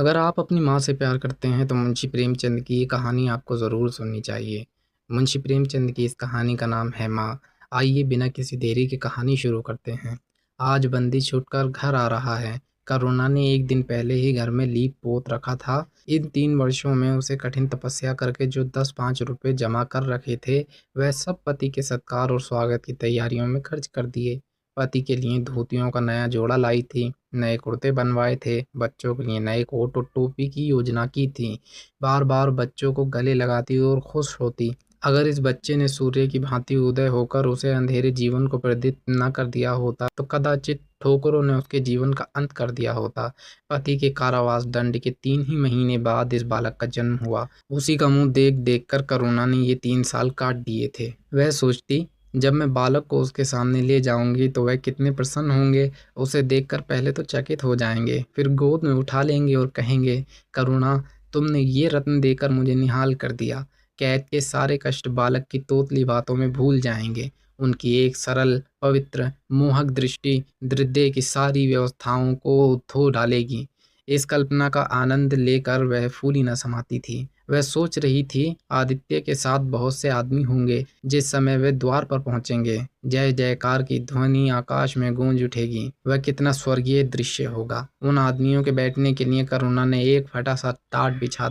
अगर आप अपनी माँ से प्यार करते हैं तो मुंशी प्रेमचंद की ये कहानी आपको ज़रूर सुननी चाहिए। मुंशी प्रेमचंद की इस कहानी का नाम है माँ। आइए बिना किसी देरी के कहानी शुरू करते हैं। आज बंदी छूटकर घर आ रहा है। करुणा ने एक दिन पहले ही घर में लीप पोत रखा था। इन 3 वर्षों में उसे कठिन तपस्या करके जो 10-5 रुपए जमा कर रखे थे, वह सब पति के सत्कार और स्वागत की तैयारियों में खर्च कर दिए। पति के लिए धोतियों का नया जोड़ा लाई थी, नए कुर्ते बनवाए थे, बच्चों के लिए नए कोट और टोपी की योजना की थी। बार-बार बच्चों को गले लगाती और खुश होती। अगर इस बच्चे ने सूर्य की भांति उदय होकर उसे अंधेरे जीवन को प्रदीप्त न कर दिया होता, तो कदाचित ठोकरों ने उसके जीवन का अंत कर दिया होता। पति के कारावास दंड के 3 ही महीने बाद इस बालक का जन्म हुआ। उसी का मुँह देख-देख कर करुणा ने ये 3 साल काट दिए थे। वह सोचती, जब मैं बालक को उसके सामने ले जाऊंगी तो वह कितने प्रसन्न होंगे। उसे देखकर पहले तो चकित हो जाएंगे, फिर गोद में उठा लेंगे और कहेंगे, करुणा, तुमने ये रत्न देकर मुझे निहाल कर दिया। कैद के सारे कष्ट बालक की तोतली बातों में भूल जाएंगे। उनकी एक सरल, पवित्र, मोहक दृष्टि हृदय की सारी व्यवस्थाओं को धो डालेगी। इस कल्पना का आनंद लेकर वह फूली न समाती थी। वह सोच रही थी, आदित्य के साथ बहुत से आदमी होंगे। जिस समय वे द्वार पर पहुंचेंगे, जय जयकार की ध्वनि आकाश में गूंज उठेगी। वह कितना स्वर्गीय दृश्य होगा। उन आदमियों के बैठने के लिए करुणा ने एक फटा सा टाट बिछा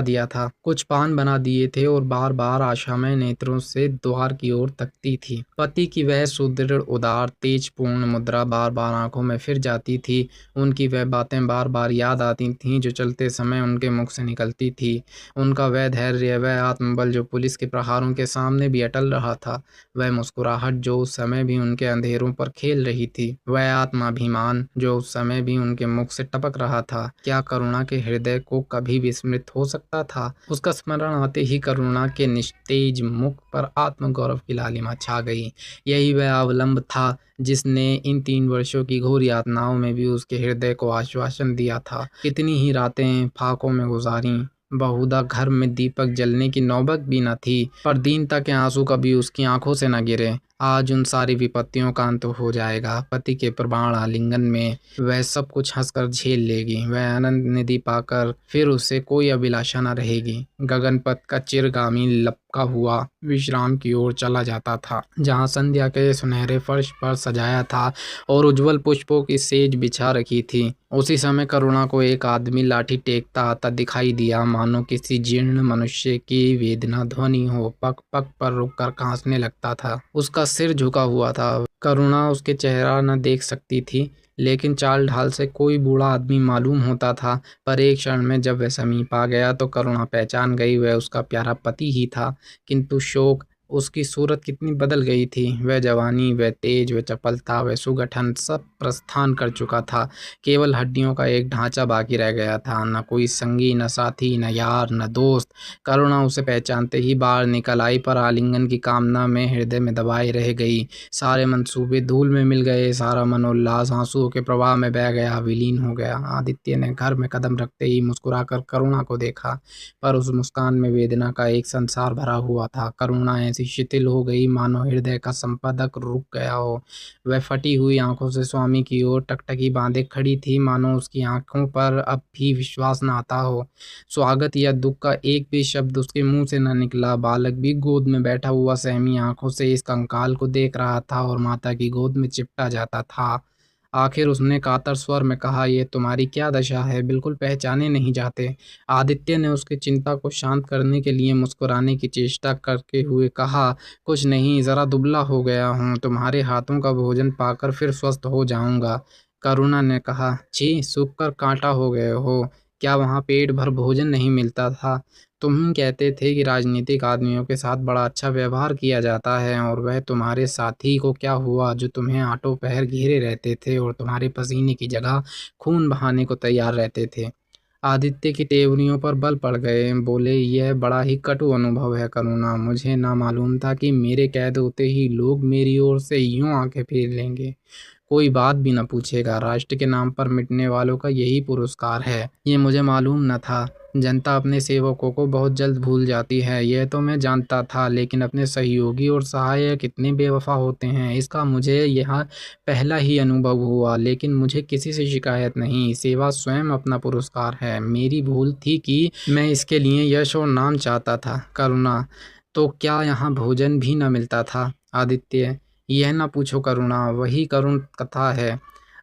दिया था। कुछ पान बना दिए थे और बार बार आशामय नेत्रों से द्वार की ओर तकती थी। पति की वह सुदृढ़, उदार, तेजपूर्ण मुद्रा बार बार आंखों में फिर जाती थी। उनकी वह बातें बार बार याद आती थीं जो चलते समय उनके मुख से निकलती थी। उनका वह धैर्य, वह आत्मबल जो पुलिस के प्रहारों के सामने भी अटल रहा था, वह मुस्कुराहट जो उस समय भी उनके अंधेरों पर खेल रही थी, वह आत्माभिमान जो उस समय भी उनके मुख से टपक रहा था, क्या करुणा के हृदय को कभी विस्मृत हो सकता था? उसका स्मरण आते ही करुणा के निस्तेज मुख पर आत्मगौरव की लालिमा छा गई। यही वह अवलंब था जिसने इन 3 वर्षों की घोर यातनाओं में भी उसके हृदय को आश्वासन दिया था। कितनी ही रातें फाकों में गुजारी, बहुधा घर में दीपक जलने की नौबत भी न थी, पर दीनता के आंसू कभी उसकी आंखों से न गिरे। आज उन सारी विपत्तियों का अंत हो जाएगा। पति के प्रमाण आलिंगन में वह सब कुछ हंसकर झेल लेगी। वह आनंद निधि पाकर फिर उसे कोई अभिलाषा न रहेगी। गगनपथ का चिरगामी लपका हुआ विश्राम की ओर चला जाता था, जहाँ संध्या के सुनहरे फर्श पर सजाया था और उज्जवल पुष्पों की सेज बिछा रखी थी। उसी समय करुणा को एक आदमी लाठी टेकता आता दिखाई दिया, मानो किसी जीर्ण मनुष्य की वेदना ध्वनि हो। पग पग पर रुककर कांपने लगता था। उसका सिर झुका हुआ था। करुणा उसके चेहरा न देख सकती थी, लेकिन चाल ढाल से कोई बूढ़ा आदमी मालूम होता था। पर एक क्षण में जब वह समीप आ गया तो करुणा पहचान गई, वह उसका प्यारा पति ही था। किंतु शोक, उसकी सूरत कितनी बदल गई थी। वह जवानी, वह तेज, वह चपलता, वह सुगठन सब प्रस्थान कर चुका था। केवल हड्डियों का एक ढांचा बाकी रह गया था। न कोई संगी, न साथी, न यार, न दोस्त। करुणा उसे पहचानते ही बाहर निकल आई, पर आलिंगन की कामना में हृदय में दबाई रह गई। सारे मंसूबे धूल में मिल गए, सारा मनोल्लास आंसुओं के प्रवाह में बह गया, विलीन हो गया। आदित्य ने घर में कदम रखते ही मुस्कुराकर करुणा को देखा, पर उस मुस्कान में वेदना का एक संसार भरा हुआ था। करुणा ऐसी शिथिल हो गई मानो हृदय का संपादक रुक गया हो। वह फटी हुई आंखों से स्वामी की ओर टकटकी बांधे खड़ी थी, मानो उसकी आंखों पर अब भी विश्वास न आता हो। स्वागत या दुख का एक भी शब्द उसके मुंह से न निकला। बालक भी गोद में बैठा हुआ सहमी आंखों से इस कंकाल को देख रहा था और माता की गोद में चिपटा जाता था। आखिर उसने कातर स्वर में कहा, ये तुम्हारी क्या दशा है? बिल्कुल पहचाने नहीं जाते। आदित्य ने उसकी चिंता को शांत करने के लिए मुस्कुराने की चेष्टा करते हुए कहा, कुछ नहीं, जरा दुबला हो गया हूँ। तुम्हारे हाथों का भोजन पाकर फिर स्वस्थ हो जाऊंगा। करुणा ने कहा, छी, सूख कर कांटा हो गए हो। क्या वहाँ पेट भर भोजन नहीं मिलता था? तुम कहते थे कि राजनीतिक आदमियों के साथ बड़ा अच्छा व्यवहार किया जाता है, और वह तुम्हारे साथी को क्या हुआ जो तुम्हें आठों पहर घेरे रहते थे और तुम्हारे पसीने की जगह खून बहाने को तैयार रहते थे? आदित्य की तेवरियों पर बल पड़ गए। बोले, यह बड़ा ही कटु अनुभव है करुणा। मुझे ना मालूम था कि मेरे कैद होते ही लोग मेरी ओर से यूं आंखें फेर लेंगे, कोई बात भी न पूछेगा। राष्ट्र के नाम पर मिटने वालों का यही पुरस्कार है, ये मुझे मालूम न था। जनता अपने सेवकों को बहुत जल्द भूल जाती है, यह तो मैं जानता था, लेकिन अपने सहयोगी और सहायक कितने बेवफा होते हैं, इसका मुझे यहाँ पहला ही अनुभव हुआ। लेकिन मुझे किसी से शिकायत नहीं, सेवा स्वयं अपना पुरस्कार है। मेरी भूल थी कि मैं इसके लिए यश और नाम चाहता था। करुणा, तो क्या यहाँ भोजन भी न मिलता था? आदित्य, यह न पूछो करुणा, वही करुण कथा है।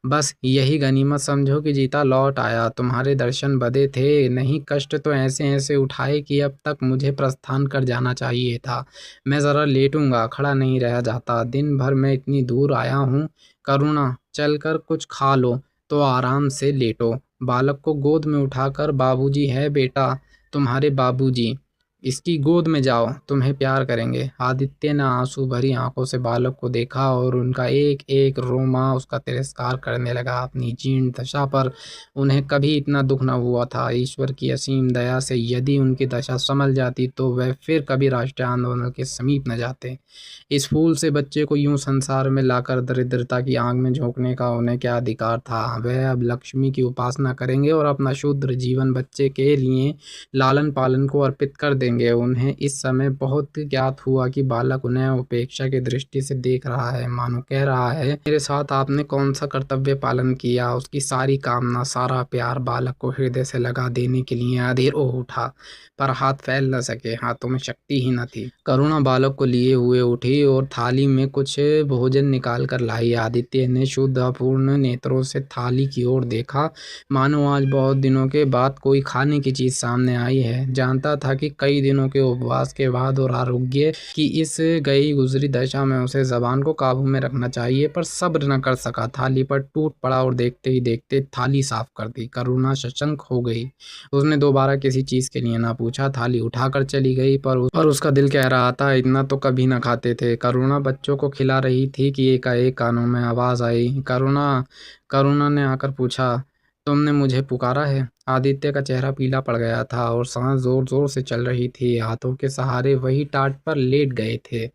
बस यही गनीमत समझो कि जीता लौट आया। तुम्हारे दर्शन बदे थे, नहीं कष्ट तो ऐसे ऐसे उठाए कि अब तक मुझे प्रस्थान कर जाना चाहिए था। मैं ज़रा लेटूंगा, खड़ा नहीं रह जाता। दिन भर मैं इतनी दूर आया हूँ। करुणा, चलकर कुछ खा लो तो आराम से लेटो। बालक को गोद में उठाकर, बाबूजी है बेटा, तुम्हारे बाबूजी, इसकी गोद में जाओ, तुम्हें प्यार करेंगे। आदित्य ने आंसू भरी आंखों से बालक को देखा और उनका एक एक रोमा उसका तिरस्कार करने लगा। अपनी जीर्ण दशा पर उन्हें कभी इतना दुख न हुआ था। ईश्वर की असीम दया से यदि उनकी दशा संभल जाती तो वह फिर कभी राष्ट्रीय आंदोलन के समीप न जाते। इस फूल से बच्चे को यूं संसार में लाकर दरिद्रता की आग में झोंकने का उन्हें क्या अधिकार था? वह अब लक्ष्मी की उपासना करेंगे और अपना शूद्र जीवन बच्चे के लिए लालन पालन को अर्पित कर देंगे। उन्हें इस समय बहुत ज्ञात हुआ कि बालक उन्हें उपेक्षा की दृष्टि से देख रहा है, मानो कह रहा है, मेरे साथ आपने कौन सा कर्तव्य पालन किया? उसकी सारी कामना, सारा प्यार बालक को हृदय से लगा देने के लिए अधीर हो उठा, पर हाथ फैल न सके, हाथों में शक्ति ही न थी। करुणा बालक को लिए हुए उठी और थाली में कुछ भोजन निकाल कर लाई। आदित्य ने शुद्ध अपूर्ण नेत्रों से थाली की ओर देखा, मानो आज बहुत दिनों के बाद कोई खाने की चीज सामने आई है। जानता था कि कई दिनों के उपवास के बाद और आरोग्य की इस गई गुजरी दशा में उसे जबान को काबू में रखना चाहिए, पर सब्र न कर सका। थाली पर टूट पड़ा और देखते ही देखते थाली साफ कर दी। करुणा सशंक हो गई। उसने दोबारा किसी चीज के लिए ना पूछा, थाली उठाकर चली गई। पर उसका दिल कह रहा था, इतना तो कभी ना खाते थे। करुणा बच्चों को खिला रही थी कि एकाएक कानों में आवाज आई, करुणा। करुणा ने आकर पूछा, तुमने मुझे पुकारा है? आदित्य का चेहरा पीला पड़ गया था और सांस जोर जोर से चल रही थी। हाथों के सहारे वही टाट पर लेट गए थे।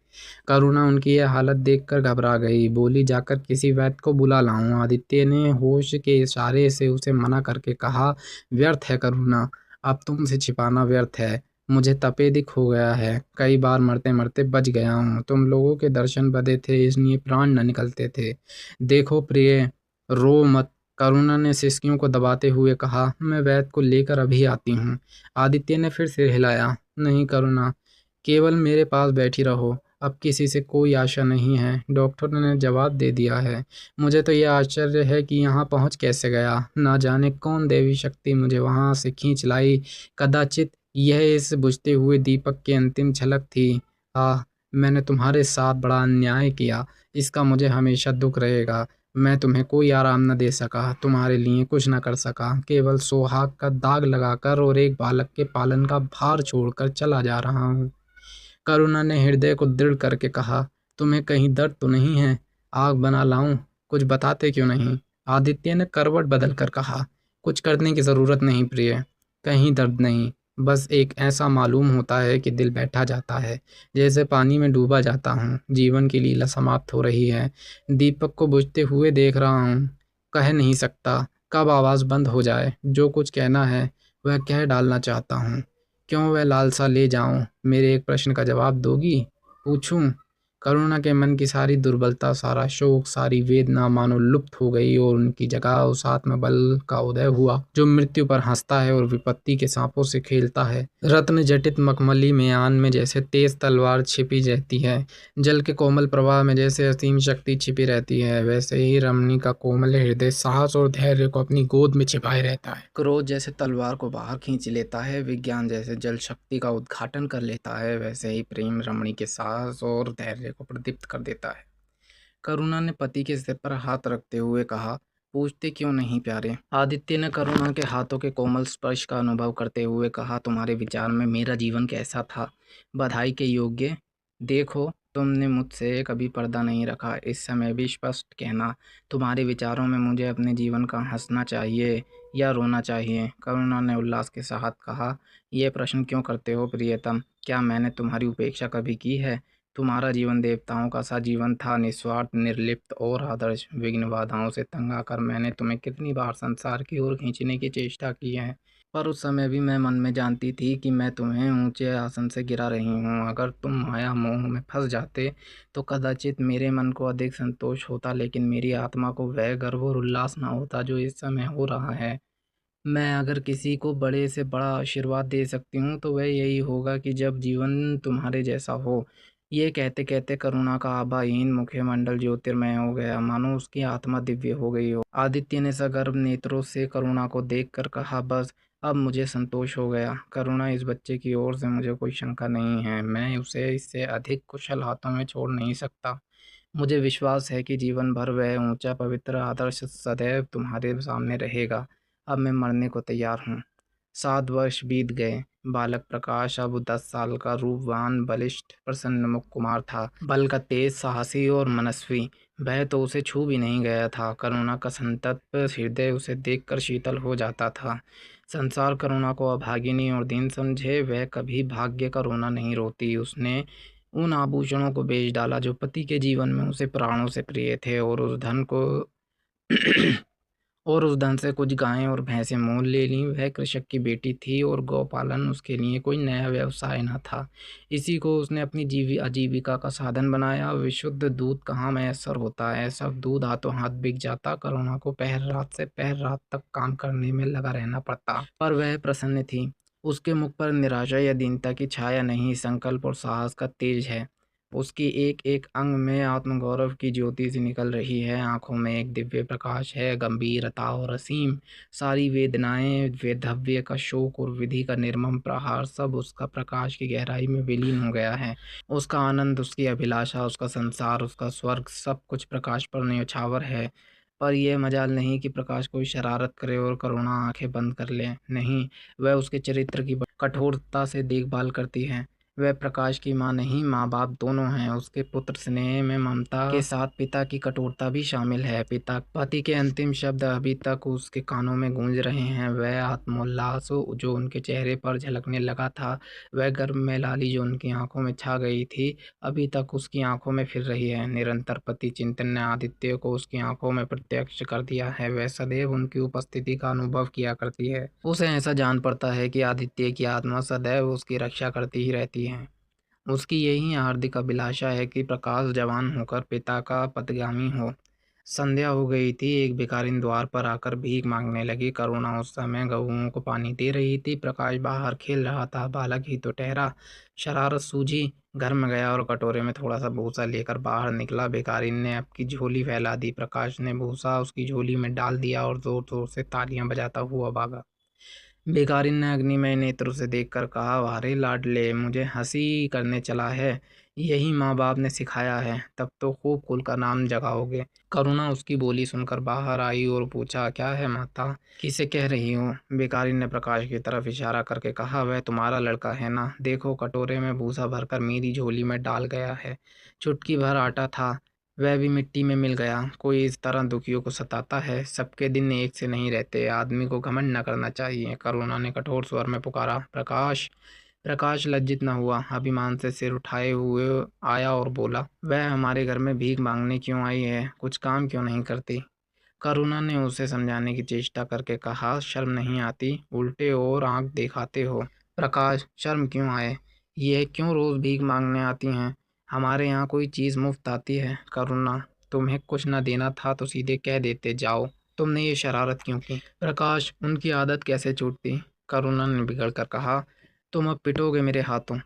करुणा उनकी यह हालत देखकर घबरा गई। बोली, जाकर किसी वैद्य को बुला लाऊं? आदित्य ने होश के इशारे से उसे मना करके कहा, व्यर्थ है करुणा, अब तुमसे छिपाना व्यर्थ है। मुझे तपेदिक हो गया है, कई बार मरते मरते बच गया हूँ। तुम लोगों के दर्शन बदे थे, इसलिए प्राण न निकलते थे। देखो प्रिय, रो मत। करुणा ने सिसकियों को दबाते हुए कहा, मैं वैद्य को लेकर अभी आती हूँ। आदित्य ने फिर सिर हिलाया, नहीं करुणा, केवल मेरे पास बैठी रहो, अब किसी से कोई आशा नहीं है, डॉक्टर ने जवाब दे दिया है। मुझे तो यह आश्चर्य है कि यहाँ पहुँच कैसे गया। ना जाने कौन देवी शक्ति मुझे वहाँ से खींच लाई। कदाचित यह इस बुझते हुए दीपक की अंतिम झलक थी। आह, मैंने तुम्हारे साथ बड़ा अन्याय किया, इसका मुझे हमेशा दुख रहेगा। मैं तुम्हें कोई आराम न दे सका, तुम्हारे लिए कुछ न कर सका, केवल सोहाग का दाग लगाकर और एक बालक के पालन का भार छोड़कर चला जा रहा हूँ। करुणा ने हृदय को दृढ़ करके कहा, तुम्हें कहीं दर्द तो नहीं है? आग बना लाऊं? कुछ बताते क्यों नहीं? आदित्य ने करवट बदल कर कहा, कुछ करने की जरूरत नहीं प्रिय, कहीं दर्द नहीं, बस एक ऐसा मालूम होता है कि दिल बैठा जाता है, जैसे पानी में डूबा जाता हूँ। जीवन की लीला समाप्त हो रही है, दीपक को बुझते हुए देख रहा हूँ। कह नहीं सकता कब आवाज़ बंद हो जाए। जो कुछ कहना है वह कह डालना चाहता हूँ। क्यों वह लालसा ले जाऊं? मेरे एक प्रश्न का जवाब दोगी? पूछूं? करुणा के मन की सारी दुर्बलता, सारा शोक, सारी वेदना मानो लुप्त हो गई और उनकी जगह उस आत्मबल का उदय हुआ जो मृत्यु पर हंसता है और विपत्ति के सांपों से खेलता है। रत्न जटित मखमली में आन में जैसे तेज तलवार छिपी रहती है, जल के कोमल प्रवाह में जैसे असीम शक्ति छिपी रहती है, वैसे ही रमणी का कोमल हृदय साहस और धैर्य को अपनी गोद में छिपाए रहता है। क्रोध जैसे तलवार को बाहर खींच लेता है, विज्ञान जैसे जल शक्ति का उद्घाटन कर लेता है, वैसे ही प्रेम रमणी के साहस और धैर्य को प्रदीप्त कर देता है। करुणा ने पति के सिर पर हाथ रखते हुए कहा, पूछते क्यों नहीं प्यारे? आदित्य ने करुणा के हाथों के कोमल स्पर्श का अनुभव करते हुए कहा, तुम्हारे विचार में मेरा जीवन कैसा था? बधाई के योग्य। देखो, तुमने मुझसे कभी पर्दा नहीं रखा, इस समय भी स्पष्ट कहना, तुम्हारे विचारों में मुझे अपने जीवन का हंसना चाहिए या रोना चाहिए? करुणा ने उल्लास के साथ कहा, यह प्रश्न क्यों करते हो प्रियतम? क्या मैंने तुम्हारी उपेक्षा कभी की है? तुम्हारा जीवन देवताओं का सा जीवन था, निस्वार्थ, निर्लिप्त और आदर्श। विघ्न बाधाओं से तंग आकर मैंने तुम्हें कितनी बार संसार की ओर खींचने की चेष्टा की है, पर उस समय भी मैं मन में जानती थी कि मैं तुम्हें ऊंचे आसन से गिरा रही हूँ। अगर तुम माया मोह में फंस जाते तो कदाचित मेरे मन को अधिक संतोष होता, लेकिन मेरी आत्मा को वह गर्व और उल्लास न होता जो इस समय हो रहा है। मैं अगर किसी को बड़े से बड़ा आशीर्वाद दे सकती हूँ तो वह यही होगा कि जब जीवन तुम्हारे जैसा हो। ये कहते कहते करुणा का आभाहीन मुखमंडल ज्योतिर्मय हो गया, मानो उसकी आत्मा दिव्य हो गई हो। आदित्य ने सगर्भ नेत्रों से करुणा को देखकर कहा, बस अब मुझे संतोष हो गया। करुणा, इस बच्चे की ओर से मुझे कोई शंका नहीं है। मैं उसे इससे अधिक कुशल हाथों में छोड़ नहीं सकता। मुझे विश्वास है कि जीवन भर वह ऊंचा पवित्र आदर्श सदैव तुम्हारे सामने रहेगा। अब मैं मरने को तैयार हूँ। 7 वर्ष बीत गए। बालक प्रकाश अब 10 साल का रूपवान, बलिष्ठ, प्रसन्न मुख कुमार था। बल का तेज, साहसी और मनस्वी। वह तो उसे छू भी नहीं गया था। करुणा का संतप्त हृदय उसे देखकर शीतल हो जाता था। संसार करुणा को अभागिनी और दीन समझे, वह कभी भाग्य का रोना नहीं रोती। उसने उन आभूषणों को बेच डाला जो पति के जीवन में उसे प्राणों से प्रिय थे, और उस धन को और उस धन से कुछ गायें और भैंसें मोल ले लीं। वह कृषक की बेटी थी और गौपालन उसके लिए कोई नया व्यवसाय न था। इसी को उसने अपनी आजीविका का साधन बनाया। विशुद्ध दूध कहाँ मैसर होता है, सब दूध हाथों हाथ बिक जाता। करुणा को पहर रात से पहर रात तक काम करने में लगा रहना पड़ता, पर वह प्रसन्न थी। उसके मुख पर निराशा या दीनता की छाया नहीं, संकल्प और साहस का तेज है। उसकी एक एक अंग में आत्मगौरव की ज्योति सी निकल रही है। आंखों में एक दिव्य प्रकाश है, गंभीरता और असीम। सारी वेदनाएं, वैधव्य का शोक और विधि का निर्मम प्रहार, सब उसका प्रकाश की गहराई में विलीन हो गया है। उसका आनंद, उसकी अभिलाषा, उसका संसार, उसका स्वर्ग, सब कुछ प्रकाश पर न्यौछावर है। पर यह मजाल नहीं कि प्रकाश कोई शरारत करे और करुणा आंखें बंद कर ले। नहीं, वह उसके चरित्र की कठोरता से देखभाल करती है। वह प्रकाश की माँ नहीं, माँ बाप दोनों हैं। उसके पुत्र स्नेह में ममता के साथ पिता की कठोरता भी शामिल है। पिता पति के अंतिम शब्द अभी तक उसके कानों में गूंज रहे हैं। वह आत्मोल्लास जो उनके चेहरे पर झलकने लगा था, वह गर्व में लाली जो उनकी आंखों में छा गई थी, अभी तक उसकी आंखों में फिर रही है। निरंतर पति चिंतन ने आदित्य को उसकी आंखों में प्रत्यक्ष कर दिया है। वह सदैव उनकी उपस्थिति का अनुभव किया करती है। उसे ऐसा जान पड़ता है कि आदित्य की आत्मा सदैव उसकी रक्षा करती ही रहती है। उसकी यही हार्दिक अभिलाषा है कि प्रकाश जवान होकर पिता का पथगामी हो। संध्या हो गई थी। एक भिखारिन द्वार पर आकर भीख मांगने लगी। करुणा उस समय गऊओं को पानी दे रही थी। प्रकाश बाहर खेल रहा था। बालक ही तो ठहरा। शरारत सूझी, घर में गया और कटोरे में थोड़ा सा भूसा लेकर बाहर निकला। भिखारिन ने अपनी झोली फैला दी। प्रकाश ने भूसा उसकी झोली में डाल दिया और जोर जोर से तालियां बजाता हुआ भागा। भिखारिन ने अग्निमय नेत्रों से देखकर कहा, वारे लाडले, मुझे हंसी करने चला है? यही माँ बाप ने सिखाया है, तब तो खूब कुल का नाम जगाओगे। करुणा उसकी बोली सुनकर बाहर आई और पूछा, क्या है माता, किसे कह रही हो? भिखारिन ने प्रकाश की तरफ इशारा करके कहा, वह तुम्हारा लड़का है ना? देखो, कटोरे में भूसा भरकर मेरी झोली में डाल गया है। चुटकी भर आटा था, वह भी मिट्टी में मिल गया। कोई इस तरह दुखियों को सताता है? सबके दिन एक से नहीं रहते। आदमी को घमंड न करना चाहिए। करुणा ने कठोर स्वर में पुकारा, प्रकाश। प्रकाश लज्जित न हुआ, अभिमान से सिर उठाए हुए आया और बोला, वह हमारे घर में भीख मांगने क्यों आई है? कुछ काम क्यों नहीं करती? करुणा ने उसे समझाने की चेष्टा करके कहा, शर्म नहीं आती? उल्टे और आंख दिखाते हो। प्रकाश, शर्म क्यों आए? ये क्यों रोज भीख मांगने आती हैं? हमारे यहाँ कोई चीज़ मुफ्त आती है? करुणा, तुम्हें कुछ न देना था तो सीधे कह देते, जाओ। तुमने ये शरारत क्यों की? प्रकाश, उनकी आदत कैसे छूटती? करुणा ने बिगड़ कर कहा, तुम अब पिटोगे मेरे हाथों।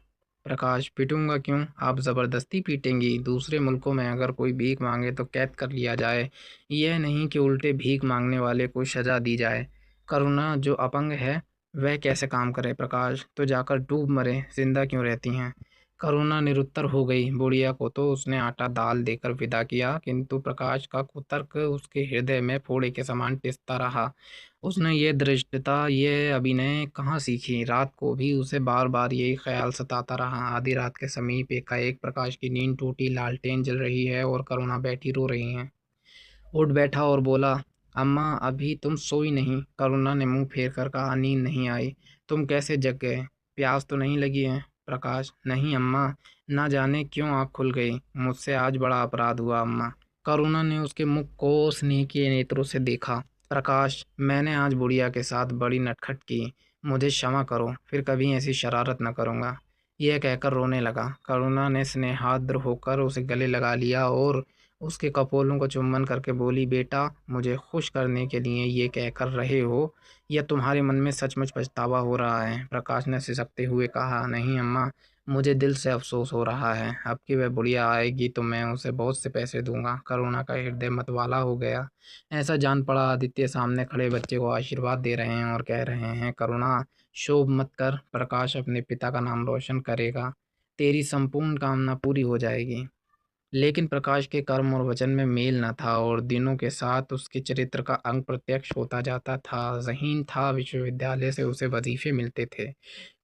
प्रकाश, पीटूंगा क्यों? आप ज़बरदस्ती पीटेंगी। दूसरे मुल्कों में अगर कोई भीख मांगे तो कैद कर लिया जाए, यह नहीं कि उल्टे भीख मांगने वाले को सजा दी जाए। करुणा, जो अपंग है वह कैसे काम करे? प्रकाश, तो जाकर डूब मरे, जिंदा क्यों रहती हैं? करुणा निरुत्तर हो गई। बुढ़िया को तो उसने आटा दाल देकर विदा किया, किंतु प्रकाश का कुतर्क उसके हृदय में फोड़े के समान टिसता रहा। उसने ये धृष्टता, ये अभिनय कहाँ सीखी? रात को भी उसे बार बार यही ख्याल सताता रहा। आधी रात के समीप एकाएक प्रकाश की नींद टूटी। लालटेन जल रही है और करुणा बैठी रो रही है। उठ बैठा और बोला, अम्मा, अभी तुम सोई नहीं? करुणा ने मुंह फेर कर कहा, नींद नहीं आई। तुम कैसे जग गए? प्यास तो नहीं लगी है? प्रकाश, नहीं अम्मा, ना जाने क्यों आँख खुल गई। मुझसे आज बड़ा अपराध हुआ अम्मा। करुणा ने उसके मुख को स्नेह के नेत्रों से देखा। प्रकाश, मैंने आज बुढ़िया के साथ बड़ी नटखट की। मुझे क्षमा करो, फिर कभी ऐसी शरारत न करूँगा। यह कहकर रोने लगा। करुणा ने स्नेहाद्र होकर उसे गले लगा लिया और उसके कपोलों को चुम्बन करके बोली, बेटा, मुझे खुश करने के लिए ये कहकर रहे हो या तुम्हारे मन में सचमुच पछतावा हो रहा है? प्रकाश ने सिसकते हुए कहा, नहीं अम्मा, मुझे दिल से अफसोस हो रहा है। अब कि वह बुढ़िया आएगी तो मैं उसे बहुत से पैसे दूंगा। करुणा का हृदय मतवाला हो गया। ऐसा जान पड़ा आदित्य सामने खड़े बच्चे को आशीर्वाद दे रहे हैं और कह रहे हैं, करुणा, शोभ मत कर, प्रकाश अपने पिता का नाम रोशन करेगा, तेरी संपूर्ण कामना पूरी हो जाएगी। लेकिन प्रकाश के कर्म और वचन में मेल न था और दिनों के साथ उसके चरित्र का अंग प्रत्यक्ष होता जाता था। ज़हीन था, विश्वविद्यालय से उसे वजीफे मिलते थे।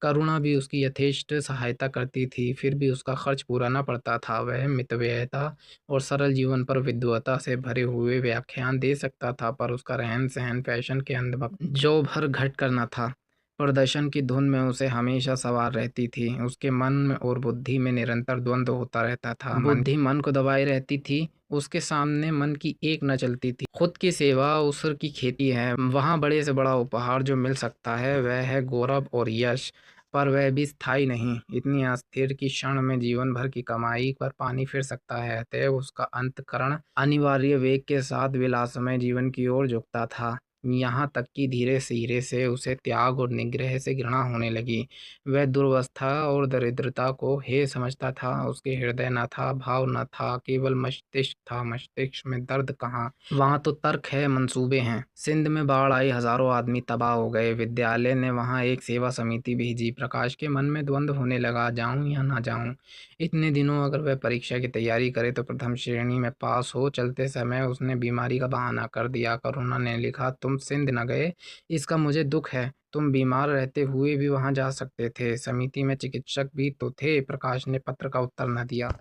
करुणा भी उसकी यथेष्ट सहायता करती थी, फिर भी उसका खर्च पूरा न पड़ता था। वह मितव्ययता और सरल जीवन पर विद्वता से भरे हुए व्याख्यान दे सकता था, पर उसका रहन सहन फैशन के अंधभक्त जो भर घट करना था। प्रदर्शन की धुन में उसे हमेशा सवार रहती थी। उसके मन में और बुद्धि में निरंतर द्वंद्व होता रहता था। बुद्धि मन को दबाए रहती थी, उसके सामने मन की एक न चलती थी। खुद की सेवा उसर की खेती है। वहाँ बड़े से बड़ा उपहार जो मिल सकता है वह है गौरव और यश, पर वह भी स्थायी नहीं, इतनी अस्थिर कि क्षण में जीवन भर की कमाई पर पानी फिर सकता है। अतएव उसका अंतःकरण अनिवार्य वेग के साथ विलासमय जीवन की ओर झुकता था। यहाँ तक कि धीरे धीरे से उसे त्याग और निग्रह से घृणा होने लगी। वह दुर्वस्था और दरिद्रता को हे समझता था। उसके हृदय न था, भाव न था, केवल मस्तिष्क था। मस्तिष्क में दर्द कहाँ, वहाँ तो तर्क है, मंसूबे हैं। सिंध में बाढ़ आई, हजारों आदमी तबाह हो गए। विद्यालय ने वहाँ एक सेवा समिति भेजी। प्रकाश के मन में द्वंद्व होने लगा, जाऊं या ना जाऊं। इतने दिनों अगर वह परीक्षा की तैयारी करे तो प्रथम श्रेणी में पास हो। चलते समय उसने बीमारी का बहाना कर दिया। करुणा ने लिखा, तुम सिंध न गए, इसका मुझे दुख है। तुम बीमार रहते हुए भी वहां जा सकते थे। समिति में चिकित्सक भी तो थे। प्रकाश ने पत्र का उत्तर न दिया।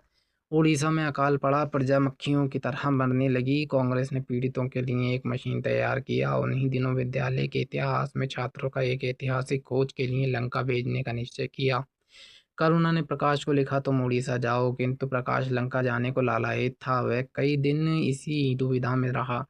उड़ीसा में अकाल पड़ा, प्रजा मक्खियों की तरह मरने लगी। कांग्रेस ने पीड़ितों के लिए एक मशीन तैयार किया। उन्हीं दिनों विद्यालय के इतिहास में छात्रों का एक ऐतिहासिक खोज के लिए लंका भेजने का निश्चय किया। करुणा ने प्रकाश को लिखा, तुम उड़ीसा जाओ, किंतु प्रकाश लंका जाने को लालायित था। वह कई दिन इसी दुविधा में रहा।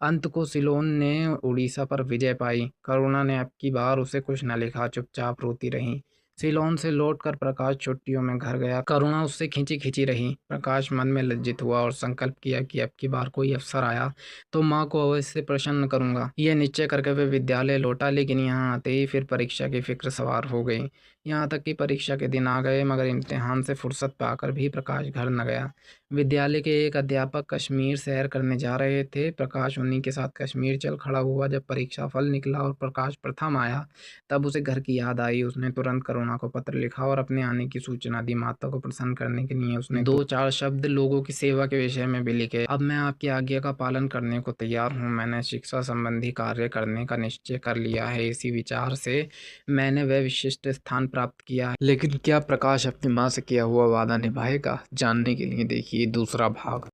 अंत को सिलोन ने उड़ीसा पर विजय पाई। करुणा ने अब की बार उसे कुछ न लिखा, चुपचाप रोती रही। सिलोन से लौटकर प्रकाश छुट्टियों में घर गया। करुणा उससे खींची खींची रही। प्रकाश मन में लज्जित हुआ और संकल्प किया कि अब की बार कोई अवसर आया तो माँ को अवश्य प्रसन्न करूंगा। यह निश्चय करके वह विद्यालय लौटा, लेकिन यहाँ आते ही फिर परीक्षा की फिक्र सवार हो गई। यहाँ तक कि परीक्षा के दिन आ गए, मगर इम्तिहान से फुर्सत पाकर भी प्रकाश घर न गया। विद्यालय के एक अध्यापक कश्मीर सैर करने जा रहे थे। प्रकाश उन्हीं के साथ कश्मीर चल खड़ा हुआ। जब परीक्षा फल निकला और प्रकाश प्रथम आया, तब उसे घर की याद आई। उसने तुरंत करुणा को पत्र लिखा और अपने आने की सूचना दी। माता को प्रसन्न करने के लिए उसने दो चार शब्द लोगों की सेवा के विषय में भी लिखे। अब मैं आपकी आज्ञा का पालन करने को तैयार हूँ। मैंने शिक्षा संबंधी कार्य करने का निश्चय कर लिया है। इसी विचार से मैंने वह विशिष्ट स्थान प्राप्त किया है। लेकिन क्या प्रकाश अपनी माँ से किया हुआ वादा निभाएगा? जानने के लिए देखिए दूसरा भाग।